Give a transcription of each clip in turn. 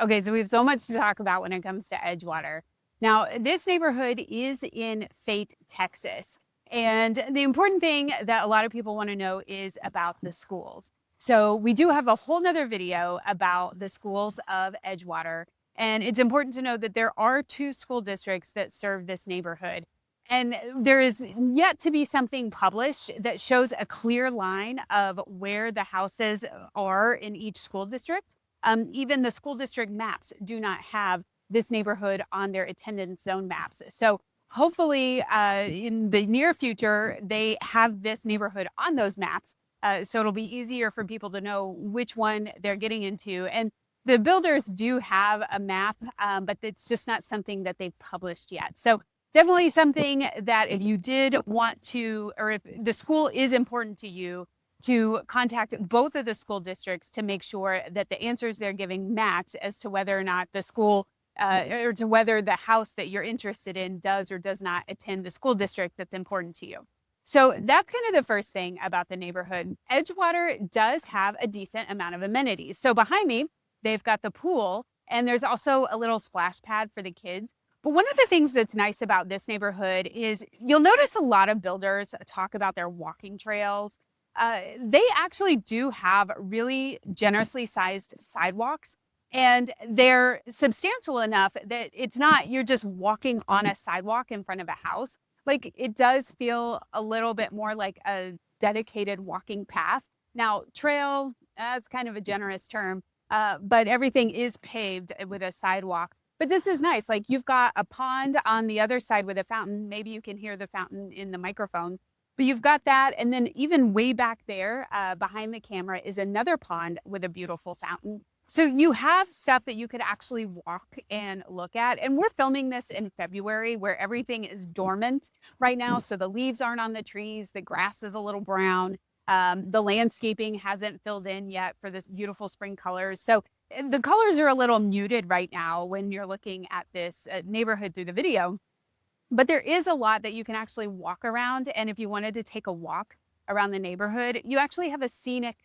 Okay, so we have so much to talk about when it comes to Edgewater. Now, this neighborhood is in Fate, Texas. And the important thing that a lot of people want to know is about the schools. So we do have a whole nother video about the schools of Edgewater. And it's important to know that there are two school districts that serve this neighborhood. And there is yet to be something published that shows a clear line of where the houses are in each school district. Even the school district maps do not have this neighborhood on their attendance zone maps. So hopefully in the near future, they have this neighborhood on those maps. So it'll be easier for people to know which one they're getting into. And the builders do have a map, but it's just not something that they've published yet. So definitely something that if you did want to, or if the school is important to you, to contact both of the school districts to make sure that the answers they're giving match as to whether or not the school or to whether the house that you're interested in does or does not attend the school district that's important to you. So that's kind of the first thing about the neighborhood. Edgewater does have a decent amount of amenities. So behind me, they've got the pool, and there's also a little splash pad for the kids. But one of the things that's nice about this neighborhood is you'll notice a lot of builders talk about their walking trails. They actually do have really generously sized sidewalks, and they're substantial enough that it's not you're just walking on a sidewalk in front of a house. Like, it does feel a little bit more like a dedicated walking path. Now, trail, that's kind of a generous term, but everything is paved with a sidewalk. But this is nice. Like, you've got a pond on the other side with a fountain. Maybe you can hear the fountain in the microphone. But you've got that, and then even way back there behind the camera is another pond with a beautiful fountain. So you have stuff that you could actually walk and look at. And we're filming this in February where everything is dormant right now. So the leaves aren't on the trees, the grass is a little brown. The landscaping hasn't filled in yet for this beautiful spring colors. So the colors are a little muted right now when you're looking at this neighborhood through the video. But there is a lot that you can actually walk around. And if you wanted to take a walk around the neighborhood, you actually have a scenic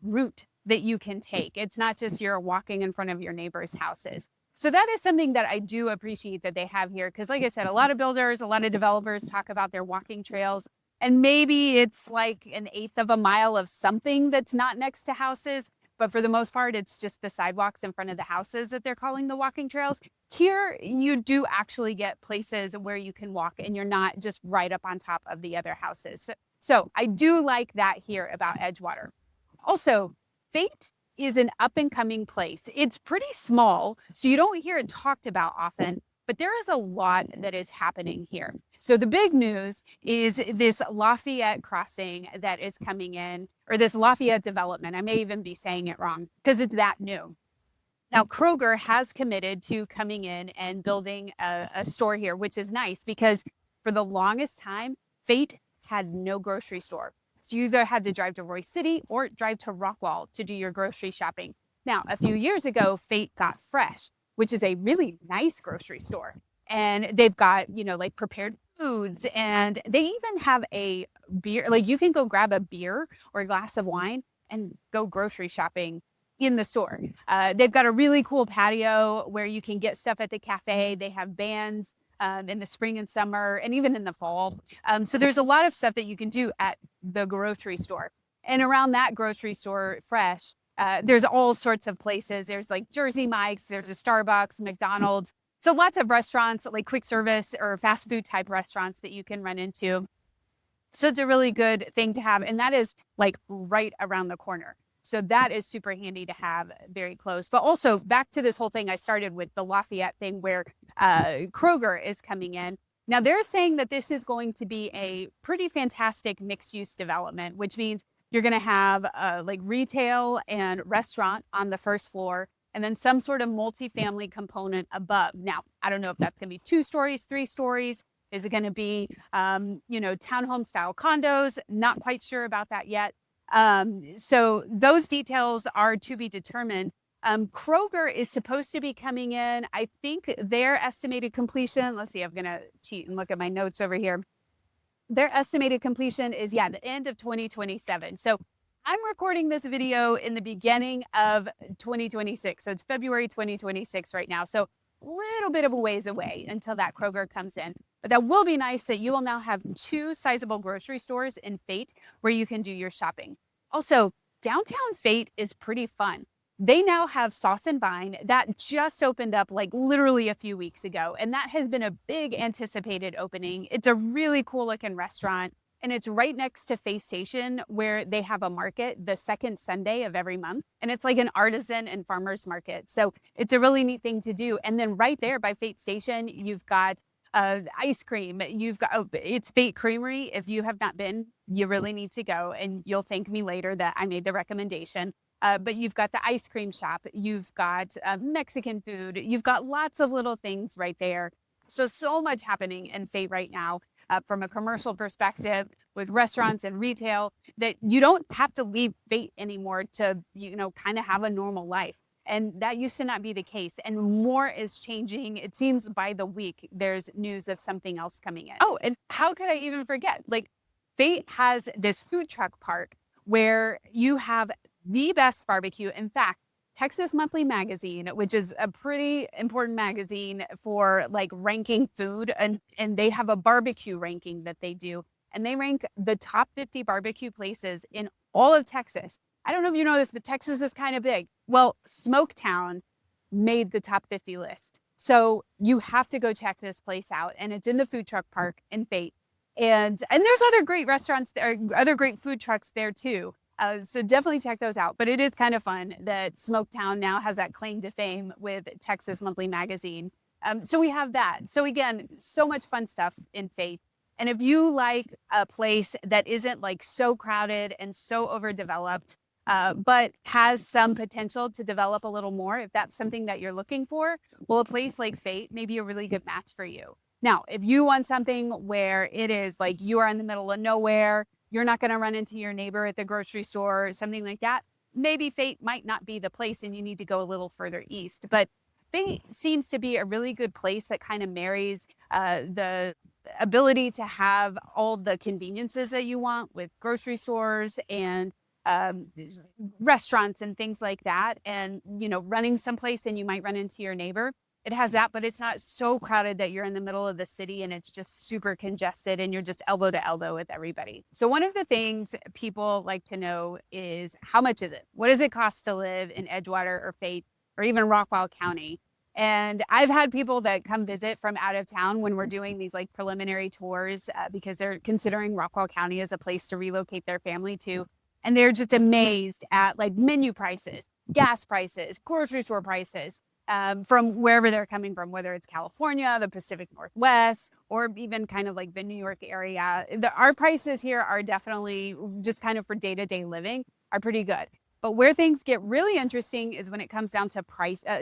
route that you can take. It's not just you're walking in front of your neighbor's houses. So that is something that I do appreciate that they have here. Because like I said, a lot of builders, a lot of developers talk about their walking trails. And maybe it's like an eighth of a mile of something that's not next to houses. But for the most part, it's just the sidewalks in front of the houses that they're calling the walking trails. Here, you do actually get places where you can walk and you're not just right up on top of the other houses. So I do like that here about Edgewater. Also, Fate is an up and coming place. It's pretty small, so you don't hear it talked about often, but there is a lot that is happening here. So the big news is this Lafayette crossing that is coming in, or this Lafayette development. I may even be saying it wrong because it's that new. Now, Kroger has committed to coming in and building a store here, which is nice because for the longest time, Fate had no grocery store. So you either had to drive to Roy City or drive to Rockwall to do your grocery shopping. Now, a few years ago, Fate got Fresh, which is a really nice grocery store. And they've got, like prepared foods, and they even have a beer. Like, you can go grab a beer or a glass of wine and go grocery shopping in the store. They've got a really cool patio where you can get stuff at the cafe. They have bands in the spring and summer, and even in the fall. So there's a lot of stuff that you can do at the grocery store. And around that grocery store, Fresh, there's all sorts of places. There's like Jersey Mike's, there's a Starbucks, McDonald's. So lots of restaurants, like quick service or fast food type restaurants that you can run into. So it's a really good thing to have. And that is like right around the corner. So that is super handy to have very close. But also back to this whole thing I started with, the Lafayette thing where Kroger is coming in. Now they're saying that this is going to be a pretty fantastic mixed use development, which means you're going to have like retail and restaurant on the first floor, and then some sort of multifamily component above. Now, I don't know if that's going to be 2 stories, 3 stories. Is it going to be, townhome style condos? Not quite sure about that yet. So those details are to be determined. Kroger is supposed to be coming in. I think their estimated completion, let's see, I'm going to cheat and look at my notes over here. Their estimated completion is, the end of 2027. So I'm recording this video in the beginning of 2026. So it's February 2026 right now. So a little bit of a ways away until that Kroger comes in. But that will be nice that you will now have two sizable grocery stores in Fate where you can do your shopping. Also, downtown Fate is pretty fun. They now have Sauce and Vine that just opened up like literally a few weeks ago. And that has been a big anticipated opening. It's a really cool looking restaurant. And it's right next to Face Station where they have a market the second Sunday of every month. And it's like an artisan and farmer's market. So it's a really neat thing to do. And then right there by Fate Station, you've got ice cream. You've got, it's Fate Creamery. If you have not been, you really need to go. And you'll thank me later that I made the recommendation. But you've got the ice cream shop. You've got Mexican food. You've got lots of little things right there. So much happening in Fate right now. From a commercial perspective with restaurants and retail, that you don't have to leave Fate anymore to, kind of have a normal life. And that used to not be the case. And more is changing. It seems by the week, there's news of something else coming in. Oh, and how could I even forget? Like, Fate has this food truck park where you have the best barbecue. In fact, Texas Monthly Magazine, which is a pretty important magazine for like ranking food, and they have a barbecue ranking that they do, and they rank the top 50 barbecue places in all of Texas. I don't know if you know this, but Texas is kind of big. Well, Smoketown made the top 50 list. So you have to go check this place out, and it's in the food truck park in Fate. And there's other great restaurants there, other great food trucks there too. So definitely check those out. But it is kind of fun that Smoketown now has that claim to fame with Texas Monthly Magazine. So we have that. So again, so much fun stuff in Fate. And if you like a place that isn't like so crowded and so overdeveloped, but has some potential to develop a little more, if that's something that you're looking for, well, a place like Fate may be a really good match for you. Now, if you want something where it is like you are in the middle of nowhere, you're not going to run into your neighbor at the grocery store or something like that, maybe Fate might not be the place and you need to go a little further east. But Fate seems to be a really good place that kind of marries the ability to have all the conveniences that you want with grocery stores and restaurants and things like that. And, running someplace and you might run into your neighbor. It has that, but it's not so crowded that you're in the middle of the city and it's just super congested and you're just elbow to elbow with everybody. So one of the things people like to know is, how much is it? What does it cost to live in Edgewater or Fate or even Rockwall County? And I've had people that come visit from out of town when we're doing these like preliminary tours because they're considering Rockwall County as a place to relocate their family to. And they're just amazed at like menu prices, gas prices, grocery store prices. From wherever they're coming from, whether it's California, the Pacific Northwest, or even kind of like the New York area. Our prices here are definitely just kind of for day-to-day living are pretty good. But where things get really interesting is when it comes down to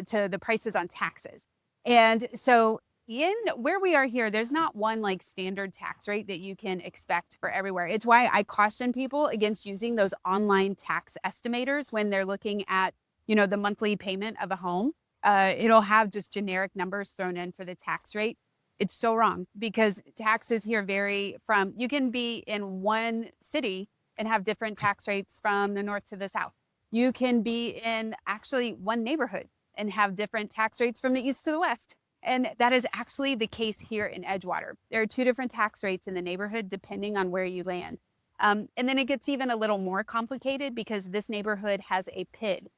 to the prices on taxes. And so in where we are here, there's not one like standard tax rate that you can expect for everywhere. It's why I caution people against using those online tax estimators when they're looking at, the monthly payment of a home. It'll have just generic numbers thrown in for the tax rate. It's so wrong because taxes here vary from, you can be in one city and have different tax rates from the north to the south. You can be in actually one neighborhood and have different tax rates from the east to the west. And that is actually the case here in Edgewater. There are two different tax rates in the neighborhood depending on where you land. And then it gets even a little more complicated because this neighborhood has a PID.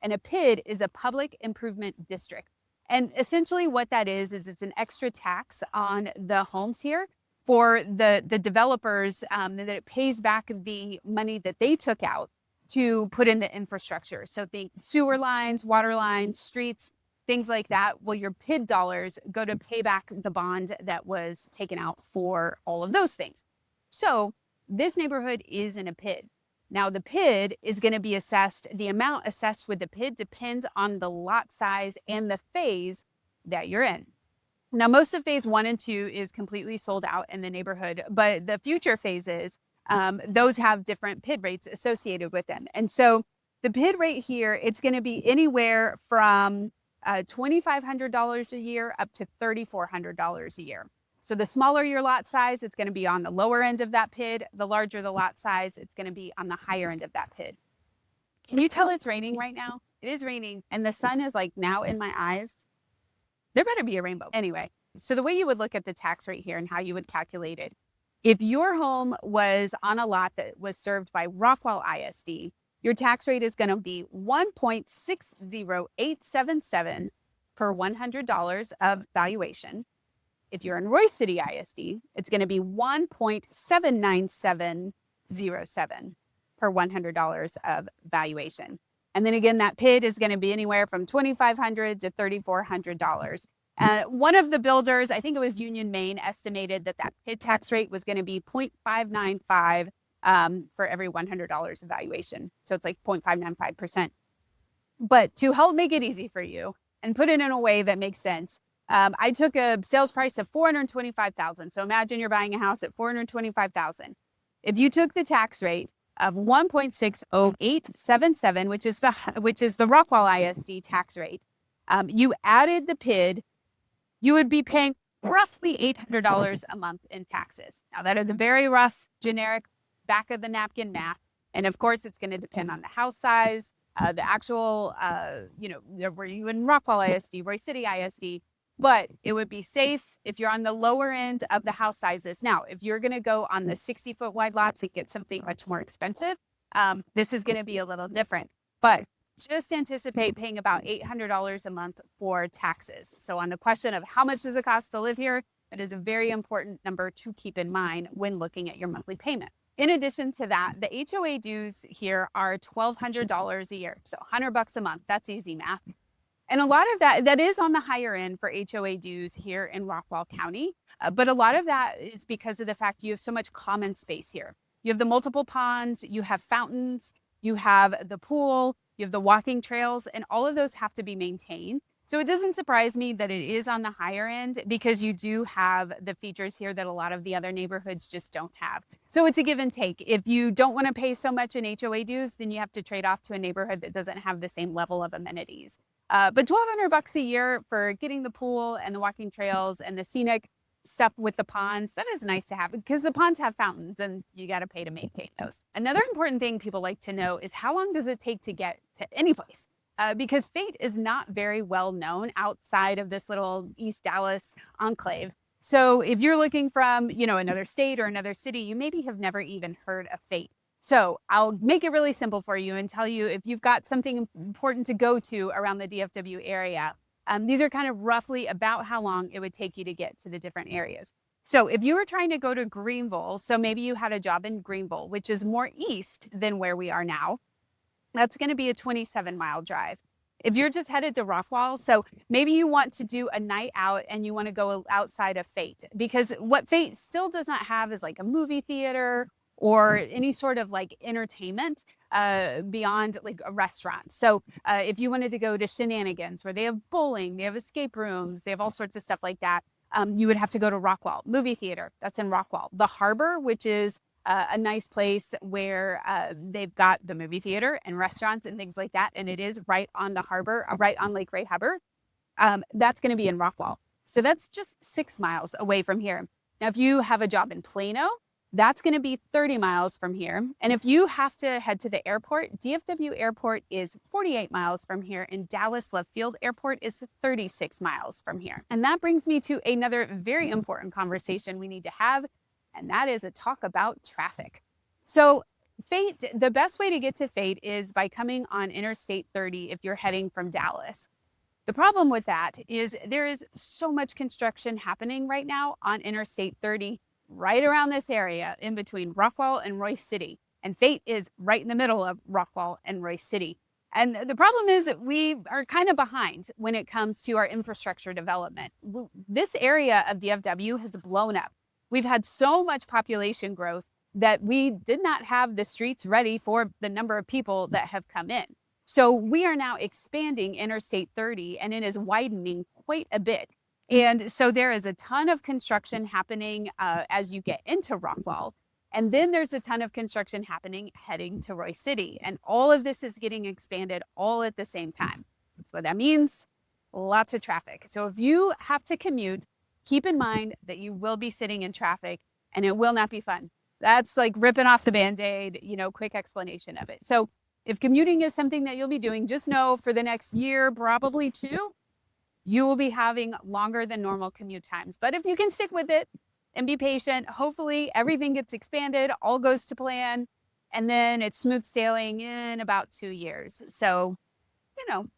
And a PID is a public improvement district. And essentially what that is it's an extra tax on the homes here for the developers that it pays back the money that they took out to put in the infrastructure. So think sewer lines, water lines, streets, things like that. Well, your PID dollars go to pay back the bond that was taken out for all of those things. So this neighborhood is in a PID. Now, the PID is going to be assessed. The amount assessed with the PID depends on the lot size and the phase that you're in. Now, most of phase 1 and 2 is completely sold out in the neighborhood, but the future phases, those have different PID rates associated with them. And so the PID rate here, it's going to be anywhere from $2,500 a year up to $3,400 a year. So the smaller your lot size, it's going to be on the lower end of that PID. The larger the lot size, it's going to be on the higher end of that PID. Can you tell it's raining right now? It is raining, and the sun is like now in my eyes. There better be a rainbow. Anyway, so the way you would look at the tax rate here and how you would calculate it, if your home was on a lot that was served by Rockwall ISD, your tax rate is going to be 1.60877 per $100 of valuation. If you're in Royce City ISD, it's going to be 1.79707 per $100 of valuation. And then again, that PID is going to be anywhere from $2,500 to $3,400. One of the builders, I think it was Union Maine, estimated that PID tax rate was going to be 0.595 for every $100 of valuation. So it's like 0.595%. But to help make it easy for you and put it in a way that makes sense, I took a sales price of $425,000. So imagine you're buying a house at $425,000. If you took the tax rate of 1.60877, which is the Rockwall ISD tax rate, you added the PID, you would be paying roughly $800 a month in taxes. Now that is a very rough, generic, back of the napkin math, and of course it's going to depend on the house size, the actual, were you in Rockwall ISD, Royce City ISD. But it would be safe if you're on the lower end of the house sizes. Now, if you're going to go on the 60-foot wide lots and get something much more expensive, this is going to be a little different. But just anticipate paying about $800 a month for taxes. So on the question of how much does it cost to live here, that is a very important number to keep in mind when looking at your monthly payment. In addition to that, the HOA dues here are $1,200 a year. So $100 a month. That's easy math. And a lot of that is on the higher end for HOA dues here in Rockwall County. But a lot of that is because of the fact you have so much common space here. You have the multiple ponds, you have fountains, you have the pool, you have the walking trails, and all of those have to be maintained. So it doesn't surprise me that it is on the higher end because you do have the features here that a lot of the other neighborhoods just don't have. So it's a give and take. If you don't want to pay so much in HOA dues, then you have to trade off to a neighborhood that doesn't have the same level of amenities. But $1,200 a year for getting the pool and the walking trails and the scenic stuff with the ponds, that is nice to have because the ponds have fountains and you got to pay to maintain those. Another important thing people like to know is how long does it take to get to any place? Because Fate is not very well known outside of this little East Dallas enclave. So if you're looking from, another state or another city, you maybe have never even heard of Fate. So I'll make it really simple for you and tell you if you've got something important to go to around the DFW area, these are kind of roughly about how long it would take you to get to the different areas. So if you were trying to go to Greenville, so maybe you had a job in Greenville, which is more east than where we are now, that's going to be a 27-mile drive. If you're just headed to Rockwall, so maybe you want to do a night out and you want to go outside of Fate, because what Fate still does not have is like a movie theater or any sort of like entertainment beyond like a restaurant. So if you wanted to go to Shenanigans, where they have bowling, they have escape rooms, they have all sorts of stuff like that, you would have to go to Rockwall. Movie theater, that's in Rockwall. The Harbor, which is a nice place where they've got the movie theater and restaurants and things like that, and it is right on the harbor, right on Lake Ray Hubbard. That's going to be in Rockwall. So that's just 6 miles away from here. Now, if you have a job in Plano, that's going to be 30 miles from here. And if you have to head to the airport, DFW Airport is 48 miles from here, and Dallas Love Field Airport is 36 miles from here. And that brings me to another very important conversation we need to have, and that is a talk about traffic. So Fate, the best way to get to Fate is by coming on Interstate 30 if you're heading from Dallas. The problem with that is there is so much construction happening right now on Interstate 30 right around this area in between Rockwall and Royce City. And Fate is right in the middle of Rockwall and Royce City. And the problem is that we are kind of behind when it comes to our infrastructure development. This area of DFW has blown up. We've had so much population growth that we did not have the streets ready for the number of people that have come in. So we are now expanding Interstate 30, and it is widening quite a bit. And so there is a ton of construction happening as you get into Rockwall. And then there's a ton of construction happening heading to Royce City. And all of this is getting expanded all at the same time. So what that means, lots of traffic. So if you have to commute keep in mind that you will be sitting in traffic and it will not be fun. That's like ripping off the Band-Aid, quick explanation of it. So if commuting is something that you'll be doing, just know for the next year, probably 2, you will be having longer than normal commute times. But if you can stick with it and be patient, hopefully everything gets expanded, all goes to plan, and then it's smooth sailing in about 2 years. So,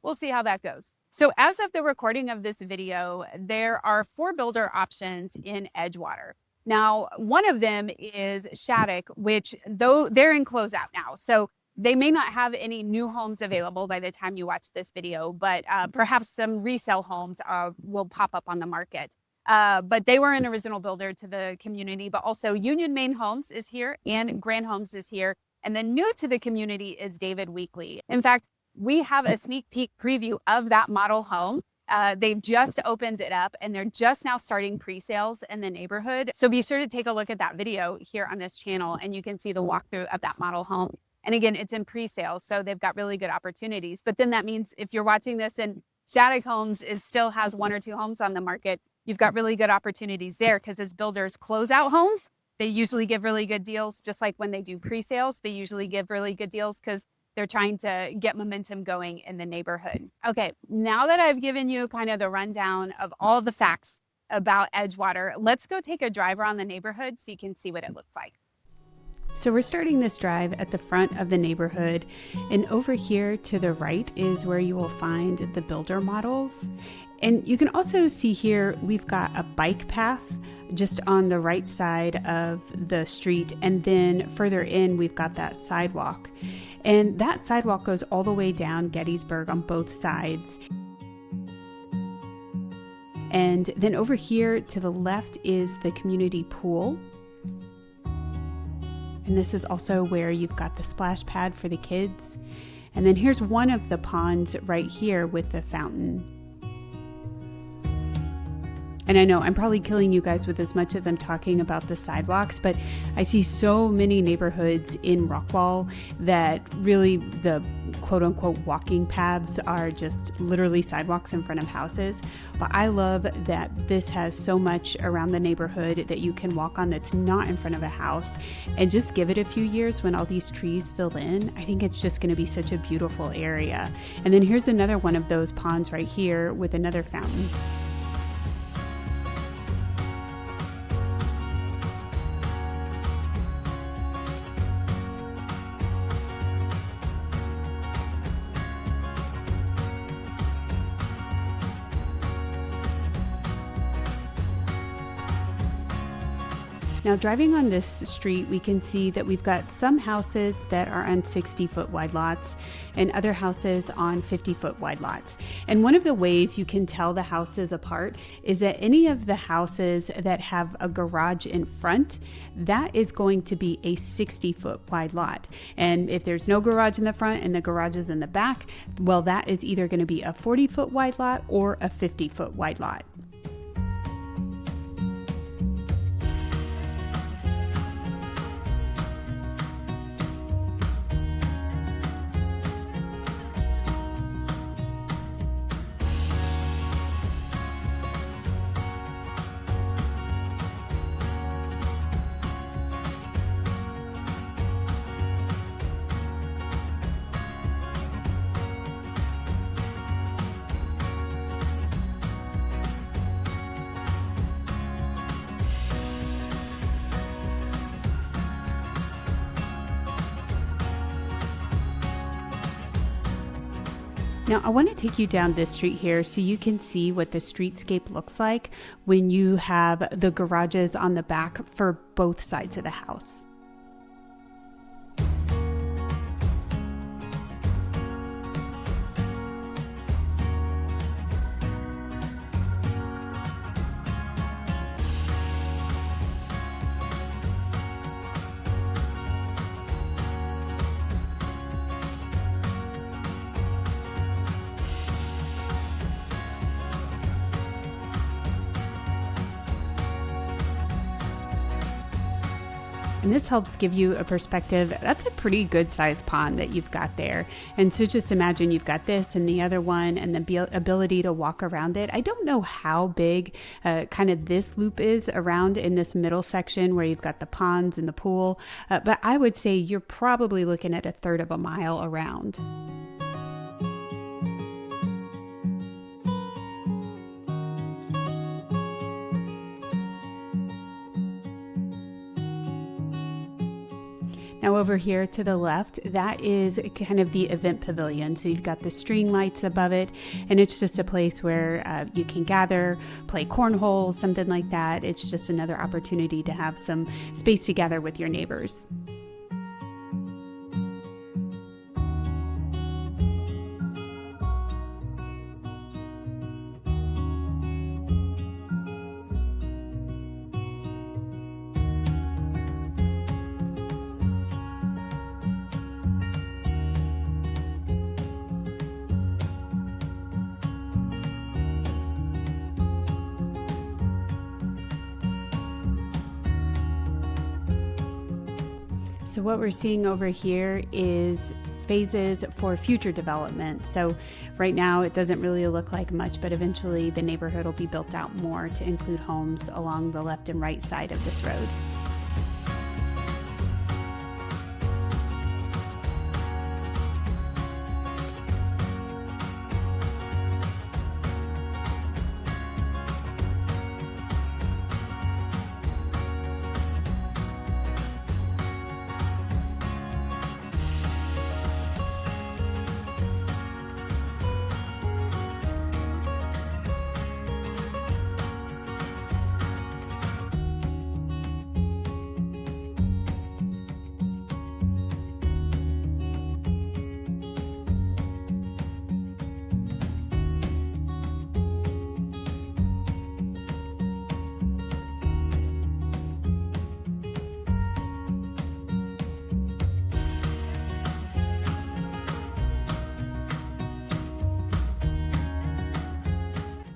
we'll see how that goes. So as of the recording of this video, there are 4 builder options in Edgewater. Now, one of them is Shattuck, which though they're in closeout now. So they may not have any new homes available by the time you watch this video, but perhaps some resale homes will pop up on the market. But they were an original builder to the community, but also Union Main Homes is here and Grand Homes is here. And then new to the community is David Weekley. In fact, we have a sneak peek preview of that model home. They've just opened it up and they're just now starting pre-sales in the neighborhood. So be sure to take a look at that video here on this channel and you can see the walkthrough of that model home. And again, it's in pre-sales, so they've got really good opportunities. But then that means if you're watching this and Shattuck Homes still has 1 or 2 homes on the market, you've got really good opportunities there because as builders close out homes, they usually give really good deals. Just like when they do pre-sales, they usually give really good deals because they're trying to get momentum going in the neighborhood. Okay, now that I've given you kind of the rundown of all the facts about Edgewater, let's go take a drive around the neighborhood so you can see what it looks like. So we're starting this drive at the front of the neighborhood, and over here to the right is where you will find the builder models. And you can also see here we've got a bike path just on the right side of the street, and then further in we've got that sidewalk. And that sidewalk goes all the way down Gettysburg on both sides. And then over here to the left is the community pool. And this is also where you've got the splash pad for the kids. And then here's one of the ponds right here with the fountain. And I know I'm probably killing you guys with as much as I'm talking about the sidewalks, but I see so many neighborhoods in Rockwall that really the quote unquote walking paths are just literally sidewalks in front of houses. But I love that this has so much around the neighborhood that you can walk on that's not in front of a house. And just give it a few years when all these trees fill in, I think it's just going to be such a beautiful area. And then here's another one of those ponds right here with another fountain. Now driving on this street, we can see that we've got some houses that are on 60-foot wide lots and other houses on 50-foot wide lots. And one of the ways you can tell the houses apart is that any of the houses that have a garage in front, that is going to be a 60-foot wide lot. And if there's no garage in the front and the garage is in the back, well, that is either going to be a 40-foot wide lot or a 50-foot wide lot. Now I want to take you down this street here so you can see what the streetscape looks like when you have the garages on the back for both sides of the house. And this helps give you a perspective. That's a pretty good sized pond that you've got there. And so just imagine you've got this and the other one and the ability to walk around it. I don't know how big kind of this loop is around in this middle section where you've got the ponds and the pool, but I would say you're probably looking at a third of a mile around. Now over here to the left, that is kind of the event pavilion. So you've got the string lights above it, and it's just a place where you can gather, play cornhole, something like that. It's just another opportunity to have some space to gather with your neighbors. So what we're seeing over here is phases for future development. So right now it doesn't really look like much, but eventually the neighborhood will be built out more to include homes along the left and right side of this road.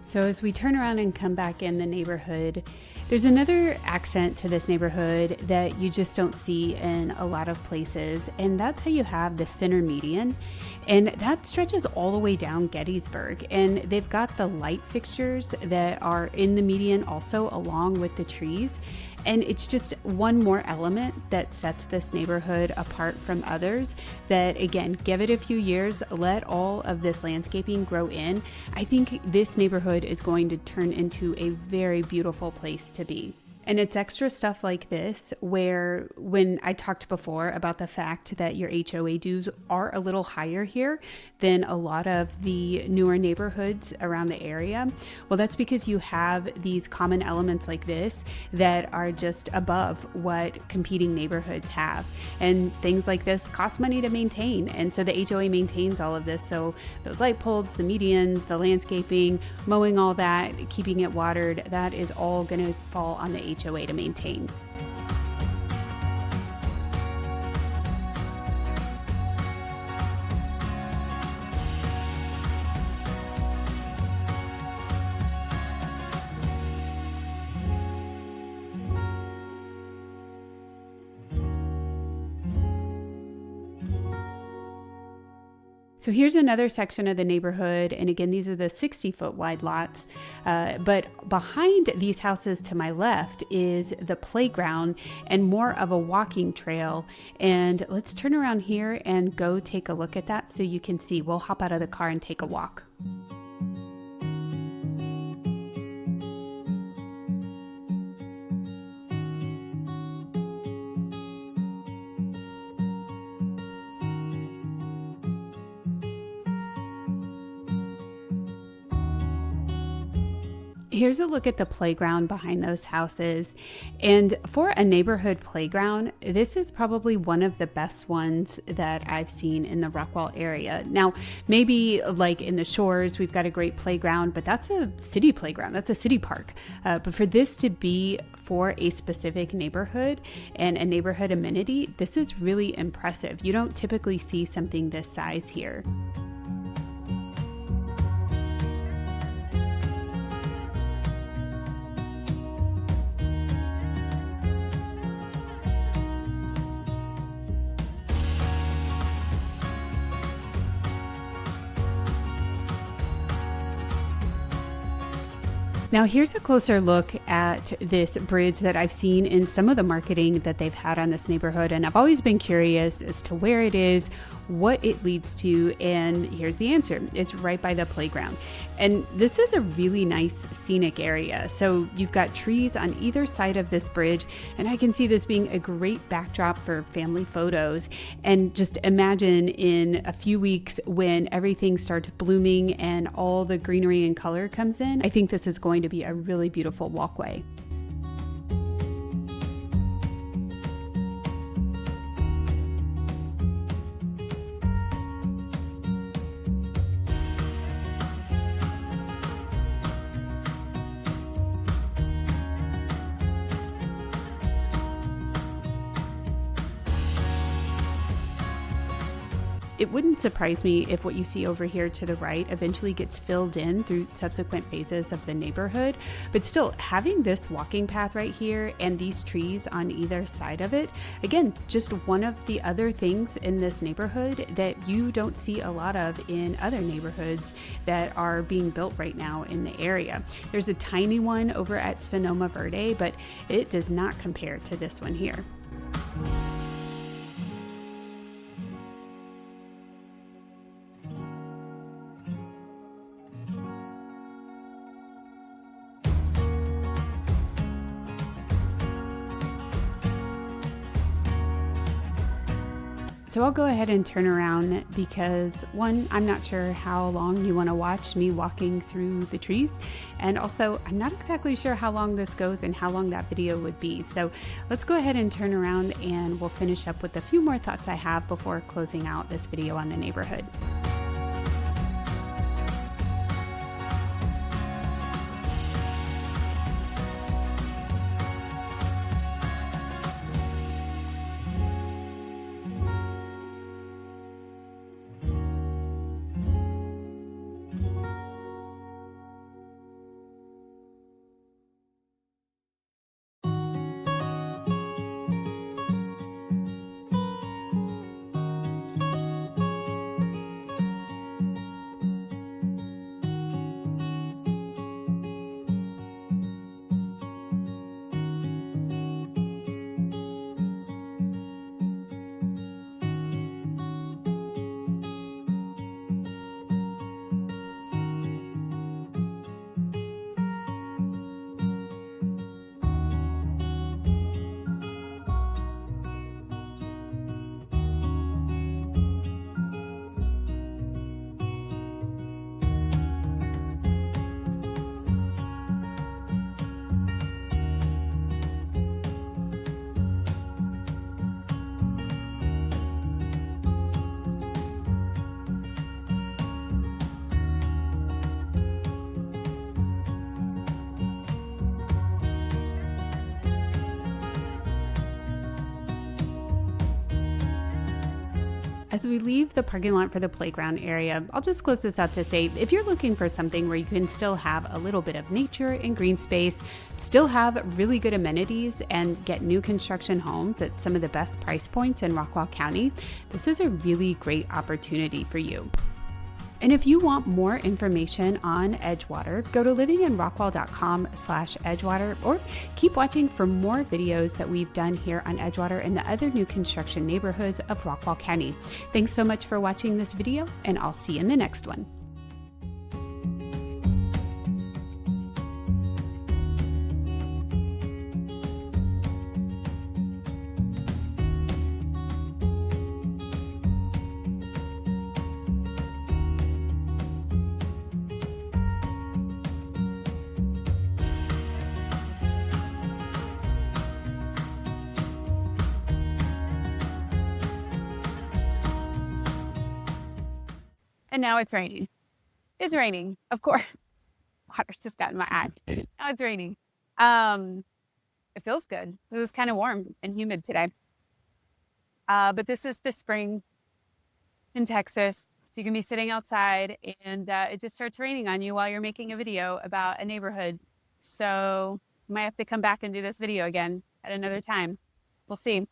So as we turn around and come back in the neighborhood, there's another accent to this neighborhood that you just don't see in a lot of places, and that's how you have the center median, and that stretches all the way down Gettysburg, and they've got the light fixtures that are in the median also along with the trees. And it's just one more element that sets this neighborhood apart from others that, again, give it a few years, let all of this landscaping grow in. I think this neighborhood is going to turn into a very beautiful place to be. And it's extra stuff like this where when I talked before about the fact that your HOA dues are a little higher here than a lot of the newer neighborhoods around the area, well, that's because you have these common elements like this that are just above what competing neighborhoods have. And things like this cost money to maintain. And so the HOA maintains all of this. So those light poles, the medians, the landscaping, mowing all that, keeping it watered, that is all going to fall on the HOA to maintain. So here's another section of the neighborhood. And again, these are the 60-foot wide lots. But behind these houses to my left is the playground and more of a walking trail. And let's turn around here and go take a look at that so you can see. We'll hop out of the car and take a walk. Here's a look at the playground behind those houses. And for a neighborhood playground, this is probably one of the best ones that I've seen in the Rockwall area. Now, maybe like in the shores, we've got a great playground, but that's a city playground. That's a city park. But for this to be for a specific neighborhood and a neighborhood amenity, this is really impressive. You don't typically see something this size here. Now here's a closer look at this bridge that I've seen in some of the marketing that they've had on this neighborhood. And I've always been curious as to where it is, what it leads to, and here's the answer. It's right by the playground. And this is a really nice scenic area. So you've got trees on either side of this bridge, and I can see this being a great backdrop for family photos. And just imagine in a few weeks when everything starts blooming and all the greenery and color comes in, I think this is going to be a really beautiful walkway. It wouldn't surprise me if what you see over here to the right eventually gets filled in through subsequent phases of the neighborhood. But still, having this walking path right here and these trees on either side of it, again, just one of the other things in this neighborhood that you don't see a lot of in other neighborhoods that are being built right now in the area. There's a tiny one over at Sonoma Verde, but it does not compare to this one here. So I'll go ahead and turn around because one, I'm not sure how long you want to watch me walking through the trees. And also, I'm not exactly sure how long this goes and how long that video would be. So let's go ahead and turn around and we'll finish up with a few more thoughts I have before closing out this video on the neighborhood. As we leave the parking lot for the playground area, I'll just close this out to say, if you're looking for something where you can still have a little bit of nature and green space, still have really good amenities, and get new construction homes at some of the best price points in Rockwall County, this is a really great opportunity for you. And if you want more information on Edgewater, go to livinginrockwall.com/Edgewater, or keep watching for more videos that we've done here on Edgewater and the other new construction neighborhoods of Rockwall County. Thanks so much for watching this video, and I'll see you in the next one. And now it's raining. It's raining, of course. Water's just got in my eye. Now it's raining. It feels good. It was kind of warm and humid today. But this is the spring in Texas. So you can be sitting outside and it just starts raining on you while you're making a video about a neighborhood. So you might have to come back and do this video again at another time. We'll see.